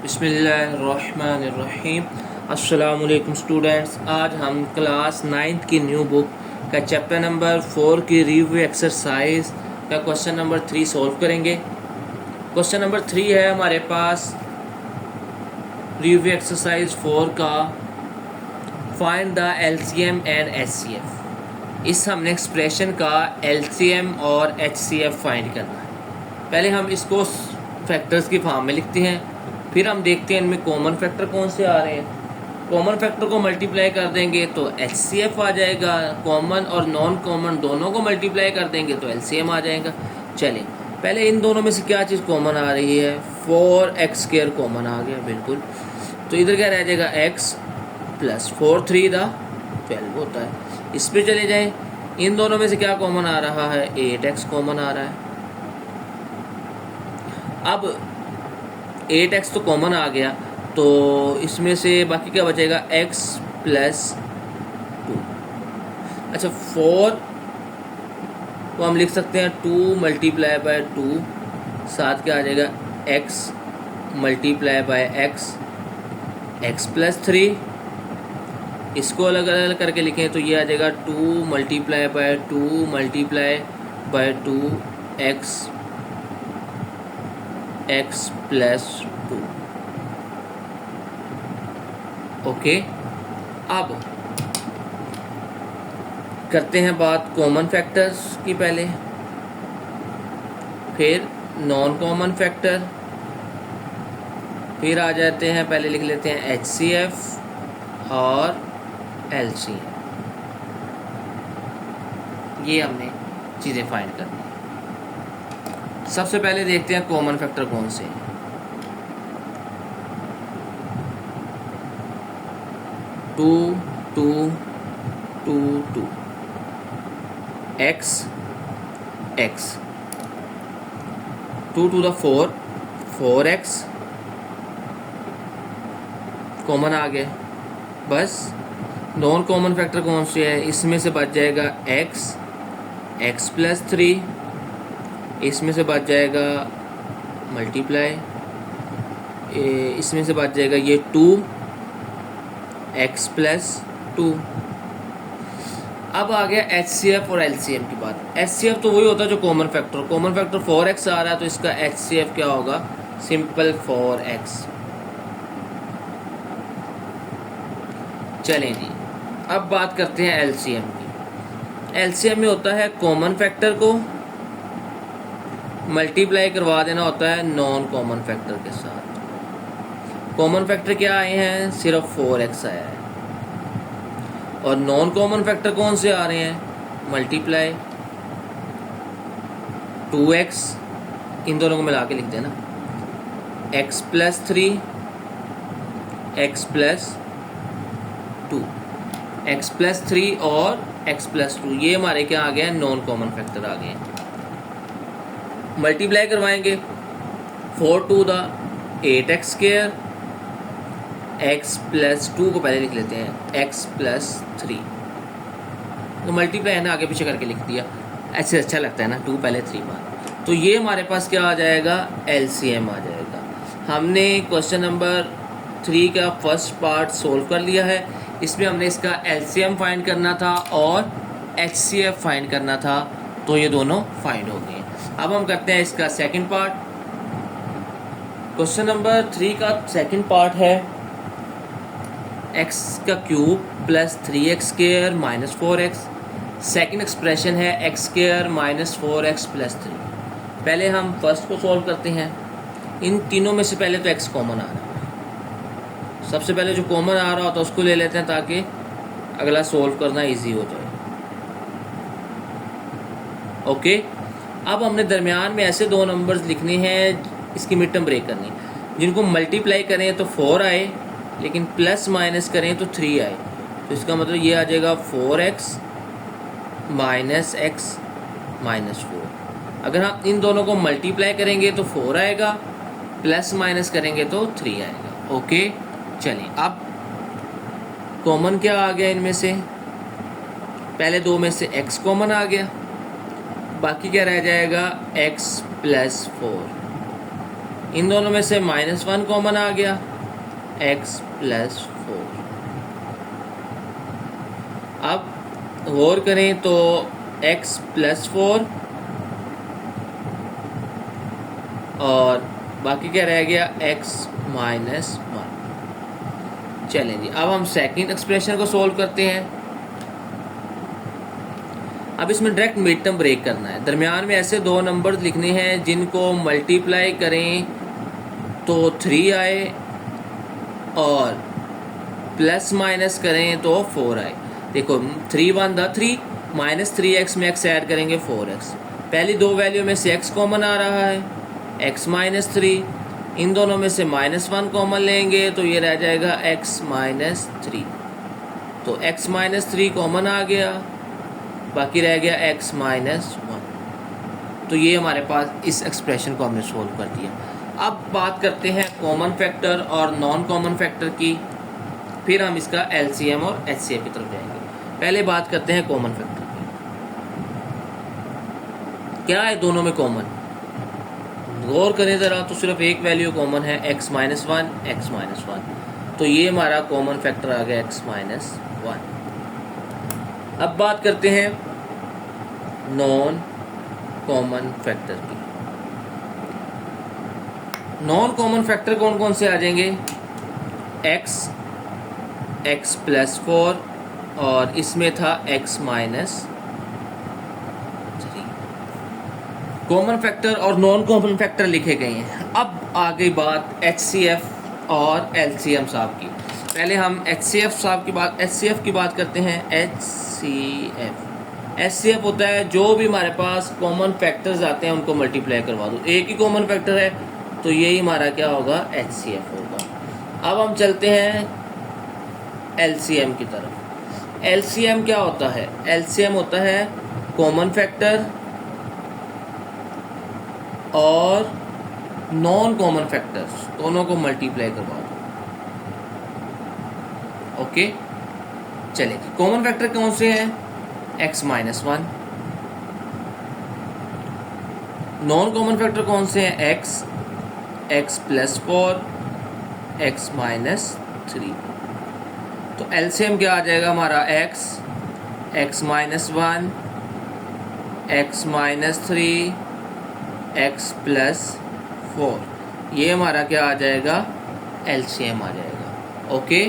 बिस्मिल्लाहिर्रहमानिर्रहीम। अस्सलाम वालेकुम स्टूडेंट्स। आज हम क्लास 9th की न्यू बुक का चैप्टर नंबर 4 की रिव्यू एक्सरसाइज का क्वेश्चन नंबर 3 सॉल्व करेंगे। क्वेश्चन नंबर 3 है हमारे पास रिव्यू एक्सरसाइज 4 का find the LCM and HCF. इस हमने एक्सप्रेशन का एलसीएम और एचसीएफ फाइंड करना है। पहले हम इसको फैक्टर्स की फॉर्म में लिखते हैं, फिर हम देखते हैं इनमें कॉमन फैक्टर कौन से आ रहे हैं। कॉमन फैक्टर को मल्टीप्लाई कर देंगे तो एचसीएफ आ जाएगा, कॉमन और नॉन कॉमन दोनों को मल्टीप्लाई कर देंगे तो एलसीएम आ जाएगा। चलिए पहले इन दोनों में से क्या चीज़ कॉमन आ रही है, 4x² कॉमन आ गया बिल्कुल। तो इधर क्या रह जाएगा x प्लस 4 3 द 12 होता है। इस पर चले जाएँ, इन दोनों में से क्या कॉमन आ रहा है, 8x कॉमन आ रहा है। अब 8x तो कॉमन आ गया, तो इसमें से बाकी क्या बचेगा, x प्लस 2। अच्छा 4 को हम लिख सकते हैं 2 मल्टीप्लाई बाय 2, साथ क्या आ जाएगा x multiply by x plus 3। इसको अलग अलग करके लिखें तो ये आ जाएगा 2 multiply by 2 multiply by 2 x plus 2। Okay, अब करते हैं बात कॉमन फैक्टर्स की पहले, फिर नॉन कॉमन फैक्टर, फिर आ जाते हैं, पहले लिख लेते हैं एचसीएफ और एलसीएम। ये हमने चीज़ें फाइंड करनी है। सबसे पहले देखते हैं कॉमन फैक्टर कौन से हैं। 2 2 2 2 x 2 to the 4 4x common आ गया। बस नॉन कॉमन फैक्टर कौन से है, इसमें से बच जाएगा x प्लस 3, इसमें से बच जाएगा मल्टीप्लाई, इसमें से बच जाएगा ये 2x प्लस 2। अब आ गया एचसीएफ और एलसीएम की बात। एचसीएफ तो वही होता है जो कॉमन फैक्टर 4x आ रहा है, तो इसका एचसीएफ क्या होगा, सिंपल 4x। चलें जी, अब बात करते हैं एलसीएम की। एलसीएम में होता है कॉमन फैक्टर को मल्टीप्लाई करवा देना होता है नॉन कॉमन फैक्टर के साथ। कॉमन फैक्टर क्या आए हैं, सिर्फ 4x आया है, और नॉन कॉमन फैक्टर कौन से आ रहे हैं, मल्टीप्लाई 2x, इन दोनों को मिला के लिख देना, x plus 3 x plus 2, x plus 3 और x प्लस 2, ये हमारे क्या आ गए, नॉन कॉमन फैक्टर आ गए। मल्टीप्लाई करवाएंगे 4 to the 8x², x plus 2 को पहले लिख लेते हैं x प्लस 3, तो मल्टीप्लाई है ना, आगे पीछे करके लिख दिया, ऐसे अच्छा लगता है ना, 2 पहले 3 बाद। तो ये हमारे पास क्या आ जाएगा, एलसीएम आ जाएगा। हमने क्वेश्चन नंबर 3 का फर्स्ट पार्ट सोल्व कर लिया है। इसमें हमने इसका एलसीएम फाइंड करना था और एचसीएफ फाइंड करना था, तो ये दोनों फाइंड हो गए। अब हम करते हैं इसका सेकंड पार्ट। क्वेश्चन नंबर 3 का सेकंड पार्ट है x का cube plus 3x² minus 4x। Second expression है x² माइनस 4x प्लस 3। पहले हम फर्स्ट को सॉल्व करते हैं। इन तीनों में से पहले तो x कॉमन आ रहा है, सबसे पहले जो कॉमन आ रहा होता है उसको ले लेते हैं ताकि अगला सॉल्व करना इजी हो जाए। ओके, अब हमने दरमियान में ऐसे दो नंबर्स लिखने हैं, इसकी मिड टर्म ब्रेक करनी, जिनको मल्टीप्लाई करें तो 4 आए, लेकिन प्लस माइनस करें तो 3 आए। तो इसका मतलब ये आ जाएगा 4x माइनस x माइनस 4। अगर हम इन दोनों को मल्टीप्लाई करेंगे तो 4 आएगा, प्लस माइनस करेंगे तो 3 आएगा। ओके, चलिए अब कॉमन क्या आ गया इनमें से, पहले दो में से x कॉमन आ गया, बाकी क्या रह जाएगा x प्लस 4। इन दोनों में से -1 कॉमन आ गया, x + 4। अब गौर करें तो x + 4 और बाकी क्या रह गया, x - 1। चलें जी, अब हम सेकंड एक्सप्रेशन को सोल्व करते हैं। अब इसमें डायरेक्ट मिड टर्म ब्रेक करना है। दरमियान में ऐसे दो नंबर लिखने हैं जिनको मल्टीप्लाई करें तो 3 आए और प्लस माइनस करें तो 4 आए। देखो 3 1 दा 3 -3x में x ऐड करेंगे 4x। पहली दो वैल्यू में से x कॉमन आ रहा है, x - 3। इन दोनों में से -1 कॉमन लेंगे तो ये रह जाएगा x - 3। तो x - 3 कॉमन आ गया, बाकी रह गया x - 1। तो ये हमारे पास इस एक्सप्रेशन को हमने सोल्व कर दिया। अब बात करते हैं कॉमन फैक्टर और नॉन कॉमन फैक्टर की, फिर हम इसका एलसीएम और एचसीएफ की तरफ जाएंगे। पहले बात करते हैं कॉमन फैक्टर की। क्या है दोनों में कॉमन? गौर करें ज़रा तो सिर्फ एक वैल्यू कॉमन है, x - 1 x - 1। तो ये हमारा कॉमन फैक्टर आ गया x - 1। अब बात करते हैं नॉन कॉमन फैक्टर की। नॉन कॉमन फैक्टर कौन कौन से आ जाएंगे? x + 4 और इसमें था x - 3। कॉमन फैक्टर और नॉन कॉमन फैक्टर लिखे गए हैं। अब आ गई बात HCF और LCM साहब की। पहले हम HCF की बात करते हैं। HCF होता है जो भी हमारे पास कॉमन फैक्टर्स आते हैं उनको मल्टीप्लाई करवा दो। एक ही कॉमन फैक्टर है तो यही हमारा क्या होगा, HCF होगा। अब हम चलते हैं LCM की तरफ। LCM क्या होता है? LCM होता है कॉमन फैक्टर और नॉन कॉमन फैक्टर्स दोनों को मल्टीप्लाई करवा दो। ओके, चलिए कॉमन फैक्टर कौन से हैं? x - 1। नॉन कॉमन फैक्टर कौन से हैं? x + 4 x - 3। तो एलसीएम क्या आ जाएगा हमारा? x - 1 x - 3 x + 4। ये हमारा क्या आ जाएगा? एलसीएम आ जाएगा। ओके,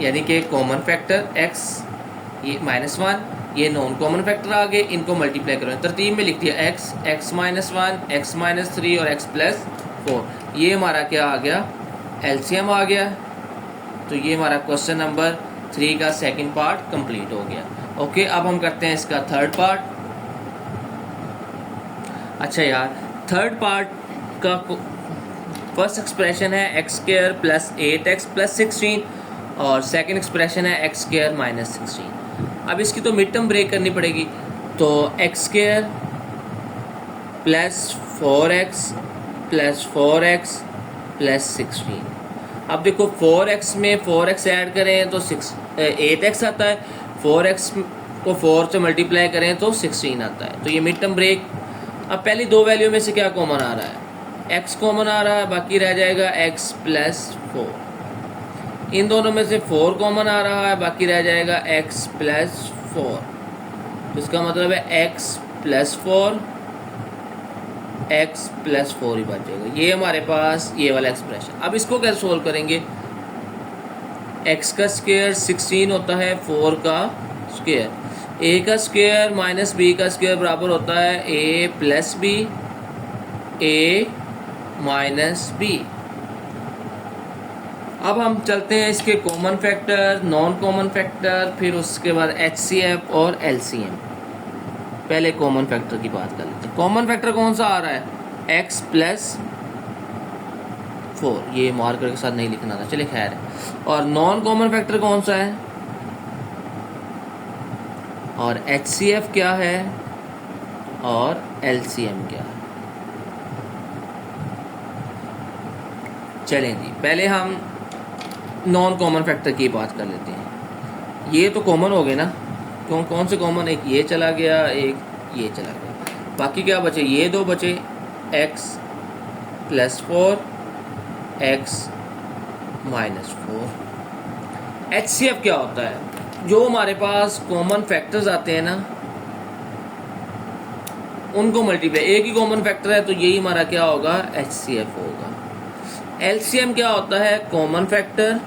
यानी कि कॉमन फैक्टर x ये -1, ये नॉन कॉमन फैक्टर आ गए, इनको मल्टीप्लाई करो। तरतीब में लिख दिया x - 1 x - 3 और x + 4। ये हमारा क्या आ गया? एलसीएम आ गया। तो ये हमारा क्वेश्चन नंबर 3 का सेकंड पार्ट कंप्लीट हो गया। ओके, अब हम करते हैं इसका थर्ड पार्ट। अच्छा यार, थर्ड पार्ट का फर्स्ट एक्सप्रेशन है x² + 8x + 16 और सेकंड एक्सप्रेशन है x² - 16। अब इसकी तो मिड टर्म ब्रेक करनी पड़ेगी। तो x² + 4x + 4x + 16। अब देखो 4x में 4x ऐड करें तो 8x आता है, 4x को 4 से मल्टीप्लाई करें तो 16 आता है। तो ये मिड टर्म ब्रेक। अब पहली दो वैल्यू में से क्या कॉमन आ रहा है? x कॉमन आ रहा है, बाकी रह जाएगा x + 4। इन दोनों में से 4 कॉमन आ रहा है, बाकी रह जाएगा x + 4। इसका मतलब है x + 4 x + 4 ही बचेगा। ये हमारे पास ये वाला एक्सप्रेशन। अब इसको कैसे सोल्व करेंगे? x का स्क्वायर 16 होता है 4 का स्क्वायर, a का स्क्वायर - b का स्क्वायर बराबर होता है a + b a - b। अब हम चलते हैं इसके common factor, non common factor, फिर उसके बाद HCF और LCM। पहले कॉमन फैक्टर की बात कर लेते हैं। कॉमन फैक्टर कौन सा आ रहा है? x + 4। ये मार्कर के साथ नहीं लिखना था, चलिए खैर है। और नॉन कॉमन फैक्टर कौन सा है? और HCF क्या है और LCM क्या है? चलें जी, पहले हम नॉन कॉमन फैक्टर की बात कर लेते हैं। ये तो कॉमन हो गए ना, कौन से कॉमन? एक ये चला गया, एक ये चला गया, बाकी क्या बचे? ये दो बचे, x plus 4 x minus 4। HCF क्या होता है? जो हमारे पास कॉमन फैक्टर्स आते हैं ना, उनको मल्टीप्लाई, एक ही कॉमन फैक्टर है तो यही हमारा क्या होगा? HCF होगा। LCM क्या होता है? Common factor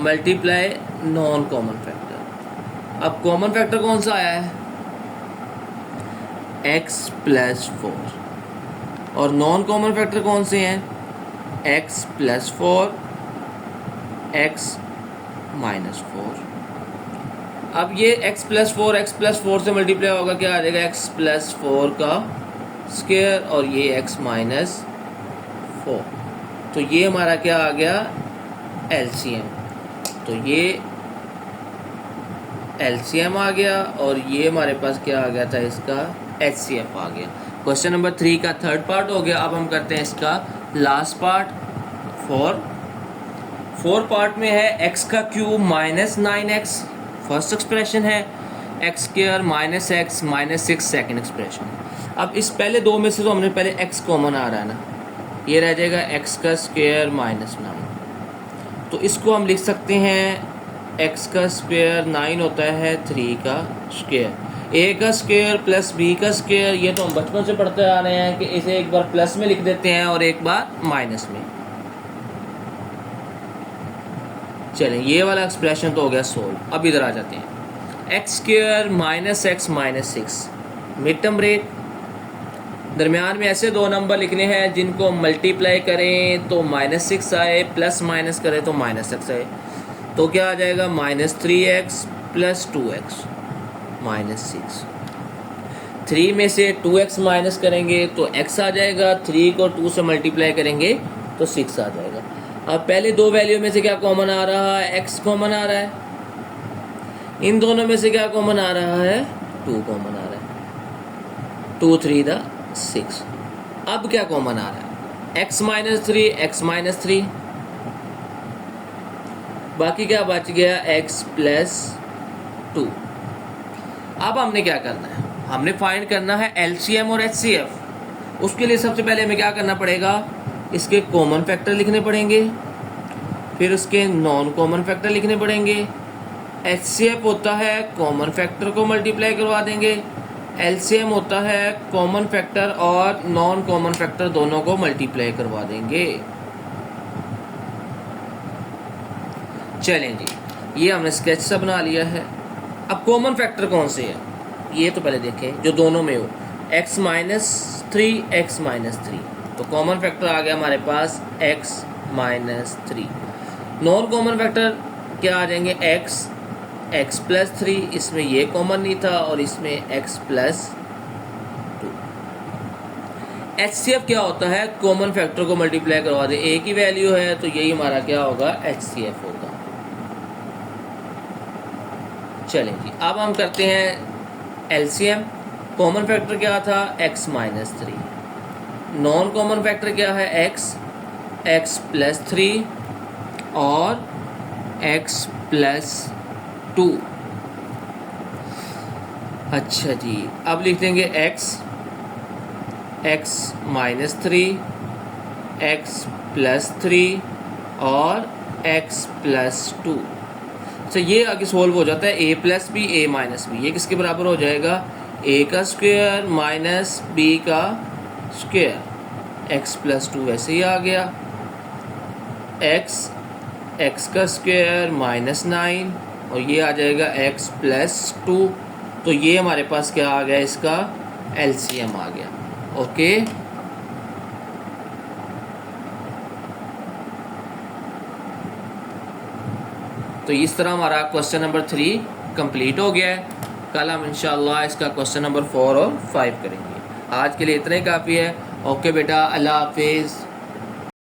multiply non common factor. अब कॉमन फैक्टर कौन सा आया है? x plus 4। और नॉन कॉमन फैक्टर कौन से हैं? x plus 4 x minus 4। अब ये x प्लस 4 से मल्टीप्लाई होगा, क्या आ जाएगा? x प्लस 4 का स्क्वायर और ये x माइनस 4। तो ये हमारा क्या आ गया? LCM। तो ये LCM आ गया और ये हमारे पास क्या आ गया था? इसका HCF आ गया। क्वेश्चन नंबर 3 का थर्ड पार्ट हो गया। अब हम करते हैं इसका लास्ट पार्ट, 4 पार्ट में है x का cube minus 9x first expression है, x square minus x minus 6 second expression है। अब इस पहले दो में से तो हमने पहले x कॉमन आ रहा है ना, ये रह जाएगा x का स्क्वायर माइनस 9। तो इसको हम लिख सकते हैं x का स्क्वायर 9 होता है 3 का स्क्वायर, a का स्क्वायर प्लस b का स्क्वायर। ये तो हम बचपन से पढ़ते आ रहे हैं कि इसे एक बार प्लस में लिख देते हैं और एक बार माइनस में। चलें, ये वाला एक्सप्रेशन तो हो गया सोल्व। अब इधर आ जाते हैं, x square minus x minus 6 mid term break. दरमियान में ऐसे दो नंबर लिखने हैं जिनको मल्टीप्लाई करें तो माइनस 6 आए, प्लस माइनस करें तो माइनस 6 आए। तो क्या आ जाएगा? Minus 3x plus 2x minus 6। 3 में से 2x माइनस करेंगे तो x आ जाएगा, 3 को 2 से मल्टीप्लाई करेंगे तो 6 आ जाएगा। अब पहले दो वैल्यू में से क्या कॉमन आ रहा है? x कॉमन आ रहा है। इन दोनों में से क्या कॉमन आ रहा है? 2 कॉमन आ रहा है। 2 3 6। अब क्या कॉमन आ रहा है? x minus 3 x minus 3। बाकी क्या बच गया? x plus 2। अब हमने क्या करना है? हमने फाइंड करना है LCM और HCF। उसके लिए सबसे पहले हमें क्या करना पड़ेगा? इसके कॉमन फैक्टर लिखने पड़ेंगे, फिर उसके नॉन कॉमन फैक्टर लिखने पड़ेंगे। HCF होता है कॉमन फैक्टर को मल्टीप्लाई करवा देंगे, LCM होता है कॉमन फैक्टर और नॉन कॉमन फैक्टर दोनों को मल्टीप्लाई करवा देंगे। चलें जी, ये हमने स्केच सा बना लिया है। अब कॉमन फैक्टर कौन से है ये तो पहले देखें, जो दोनों में हो, x माइनस 3 x माइनस 3। तो कॉमन फैक्टर आ गया हमारे पास x minus 3। Non common factor क्या आ जाएंगे? x प्लस 3, इसमें ये कॉमन नहीं था और इसमें x प्लस 2। HCF क्या होता है? कॉमन फैक्टर को मल्टीप्लाई करवा दे, एक ही वैल्यू है तो यही हमारा क्या होगा? HCF होगा। चलें जी, अब हम करते हैं LCM। कॉमन फैक्टर क्या था? x minus 3। Non common factor क्या है? x प्लस 3 और x प्लस 2। अच्छा जी, अब लिख देंगे x माइनस 3 x प्लस 3 और x प्लस 2। तो ये आगे सोल्व हो जाता है a plus B a minus B. ये किसके बराबर हो जाएगा? a का स्क्वायर माइनस b का स्क्वायर, x प्लस 2 वैसे ही आ गया, x का स्क्वायर माइनस 9 और ये आ जाएगा x प्लस 2। तो ये हमारे पास क्या आ गया? इसका LCM आ गया। ओके, तो इस तरह हमारा क्वेश्चन नंबर 3 कंप्लीट हो गया है। कल हम इंशाल्लाह इसका क्वेश्चन नंबर 4 और 5 करेंगे। आज के लिए इतना ही काफ़ी है। ओके बेटा, अल्लाह हाफिज़।